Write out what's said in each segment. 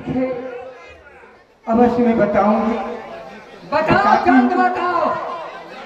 ठीक है, अवश्य मैं बताऊंगी। बताओ चंद बताओ।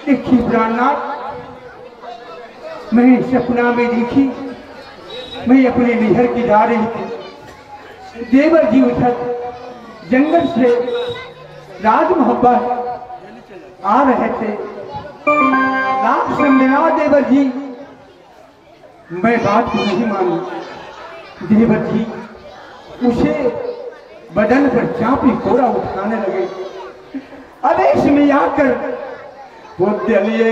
देखिए प्राणनाथ, मैं सपना में देखी, मैं अपने नैहर की जा रही थी। देवर जी उधर जंगल से राज मोहब्बत आ रहे थे। रात समझा देवर जी, मैं बात को नहीं मानी। देवर जी उसे बदन पर चापी कोड़ा उठाने लगे। अब इसमें आकर वो दिलिए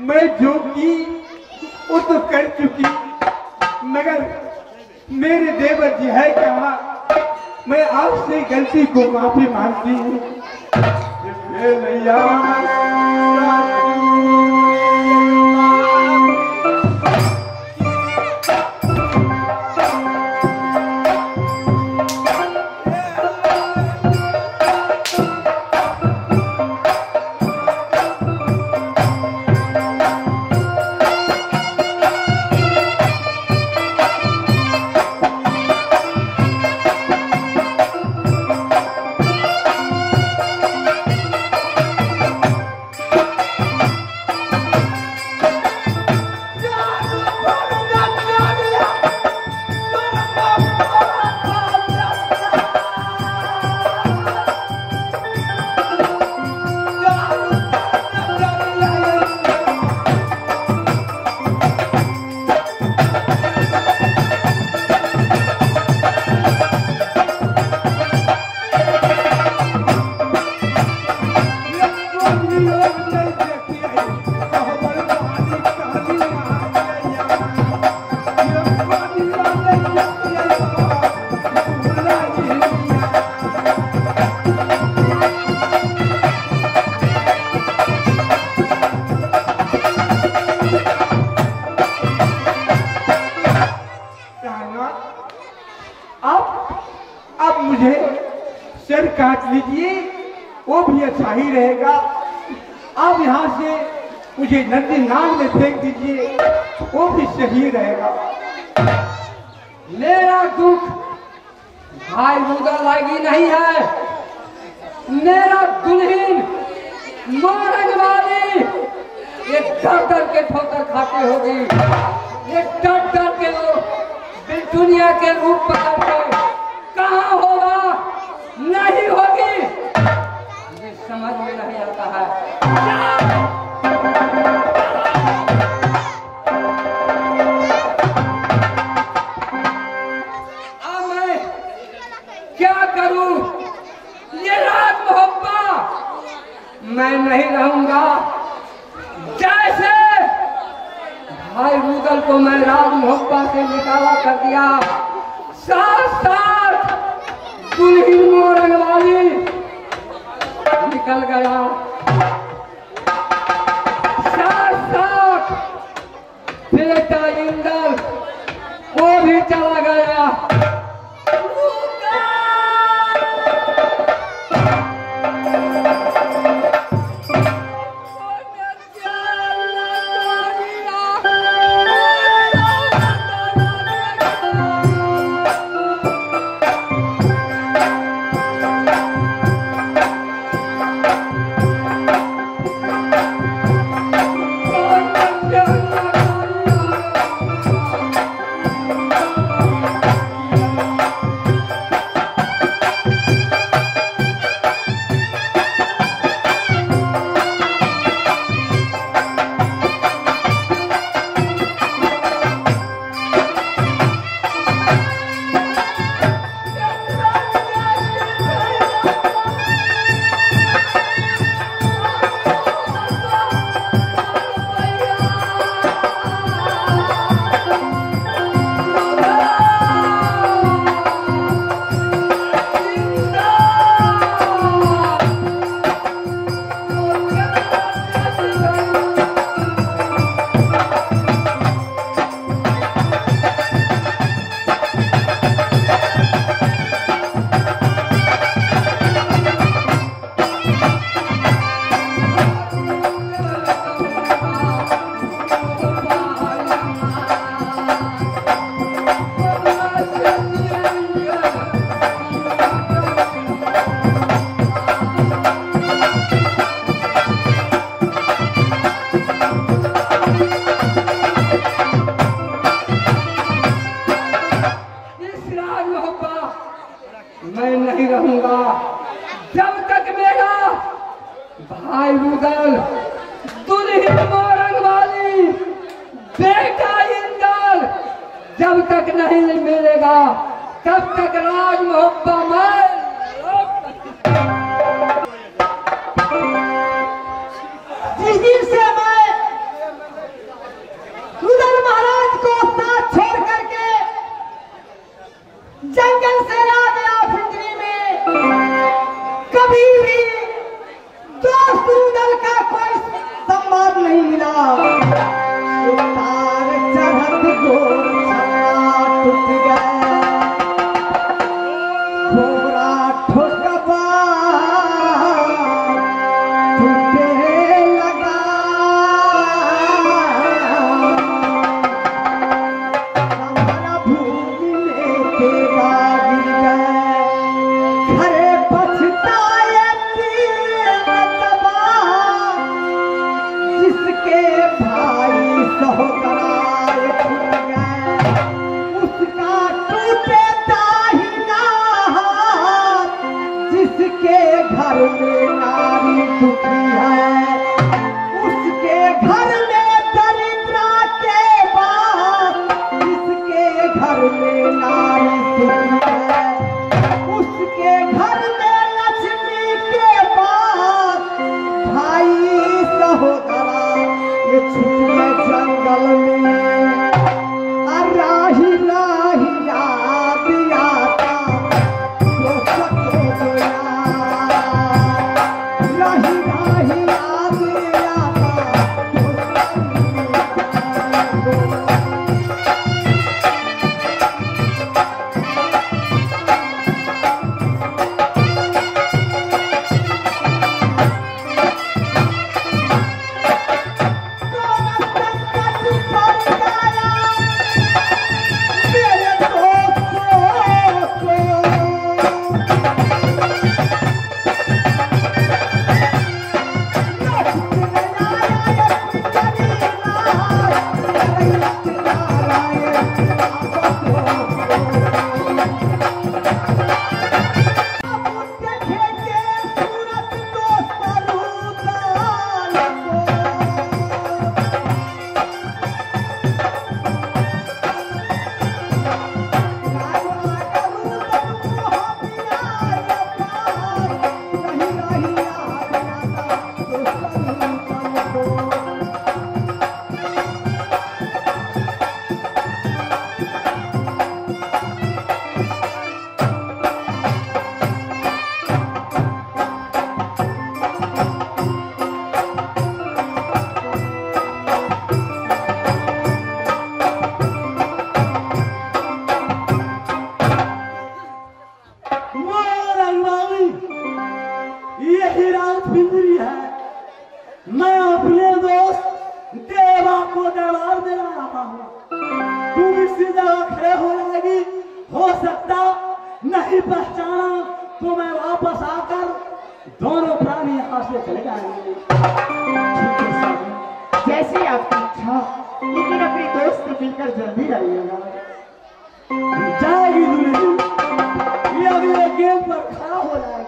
मैं जो की वो तो कर चुकी, मगर मेरे देवर जी है कहा। मैं आपसे गलती को माफी मांगती हूँ। अब मुझे सिर काट लीजिए, वो भी अच्छा ही रहेगा। अब यहाँ से मुझे नदी नाल में फेंक दीजिए, वो भी सही रहेगा। मेरा दुख भाई रुदल लागी नहीं है। मेरा दुल्हन मारने वाली एक डर के ठोकर खाते होगी, एक डर के वो दुनिया के रूप पकड़ के कहाँ होगा, नहीं होगी, ये समझ में नहीं आता है। अब मैं क्या करूं? ये राज मोहब्बत मैं नहीं रहूंगा। जैसे भाई रुदल को मैं राज मोहब्बत से निकाला कर दिया, साथ साथ दुल्हन मोरंग वाली निकल गया, साथ साथ बेटा इंदर वो भी चला गया। मैं नहीं रहूंगा जब तक मेरा भाई रुदल, दुल्हन मोरंग वाली, बेटा इंदल जब तक नहीं मिलेगा तब तक राज मोहब्बा में जिस दिन से मैं रुदल महाराज को साथ छोड़ करके जंगल से आ गया फिक्री में, कभी भी दोस्त रुदल का कोई संवाद नहीं मिला। तार चढ़त गोर छल्ला टूट गया, घोड़ा ठोकबा टूटे लगा, हमारा भूमि में तेरा गिर गए, घरे पछताए दबा, जिसके भाई सहोदराए छूट गए, उसका टूटे दाहिना हाथ, जिसके घर में नारी दुखी है, उसके घर में दरिद्रा के बाद, जिसके घर में नारी सुखी है, उसके घर में लक्ष्मी के बाद, भाई सहोदरा ये छूट गए जंगल में। राही राही याद आता तो सके जो यार, राही राही याद आता तो सके जो लेकर जल्दी आइएगा। जाएगी दुल्हन, ये अभी एक गेट पर खड़ा हो जाएगी।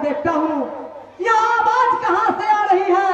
देखता हूँ यह आवाज कहाँ से आ रही है।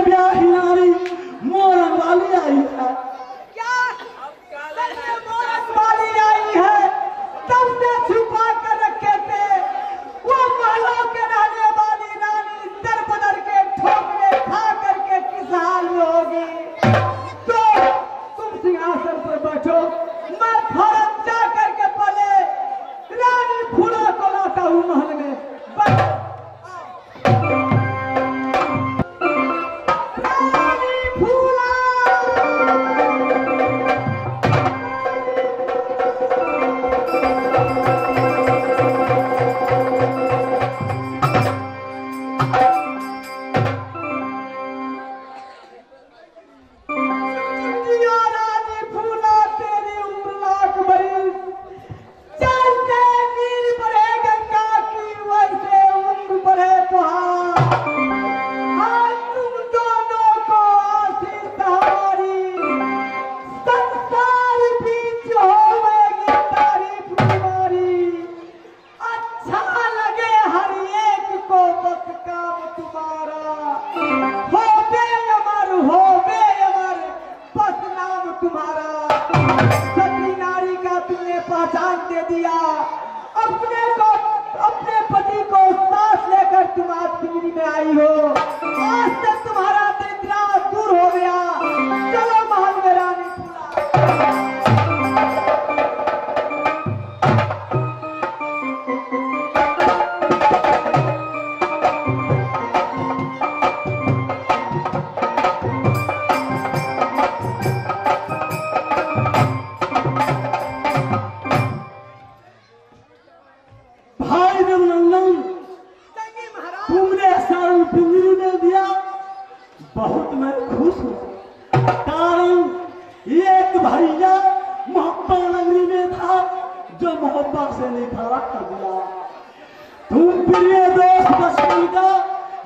ब्याही नारी मोरंग वाली आई है। क्या मोरंग वाली आई है? तुमने छुपा कर रखे थे वो महलों के रहने वाली रानी दर बदर के ठोकरे खा करके किस हाल में होगी। तो तुम सिंहासन पर बैठो, मैं फौरन जा करके पहले रानी फूला को लाता हूँ महल में। रानी फूला पहचान दे दिया। अपने पति को साथ लेकर तुम आज पिंजरी में आई हो। आज से तुम्हारा दरिद्र दूर हो गया। चलो महल में रानी बहुत मैं खुश हूँ, कारण एक भैया मोहब्बत नगरी में था जो मोहब्बत से निखारा कर दिया। तुम प्रिय दोस्त बचपन का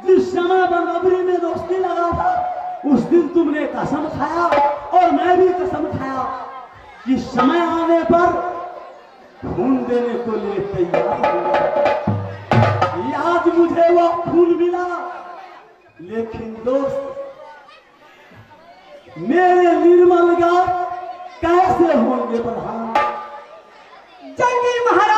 जिस समय बंगबरी में दोस्ती लगा था, उस दिन तुमने कसम खाया और मैं भी कसम खाया कि समय आने पर खून देने को लिए तैयार हूँ। आज मुझे वो खून मिला, लेकिन दोस्त मेरे निर्मल गात कैसे होंगे प्रधान? जंगी महाराज